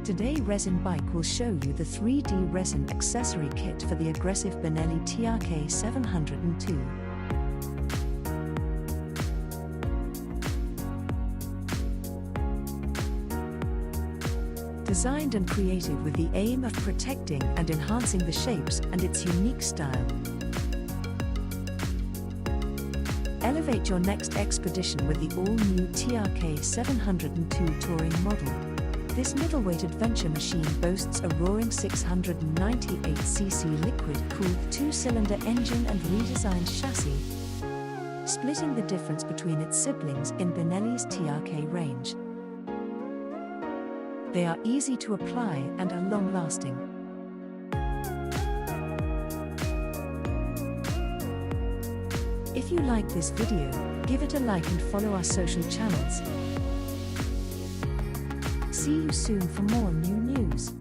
Today Resin Bike will show you the 3D resin accessory kit for the aggressive Benelli TRK 702. Designed and created with the aim of protecting and enhancing the shapes and its unique style. Elevate your next expedition with the all-new TRK 702 touring model. This middleweight adventure machine boasts a roaring 698cc liquid-cooled two-cylinder engine and redesigned chassis, splitting the difference between its siblings in Benelli's TRK range. They are easy to apply and are long-lasting. If you like this video, give it a like and follow our social channels. See you soon for more new news.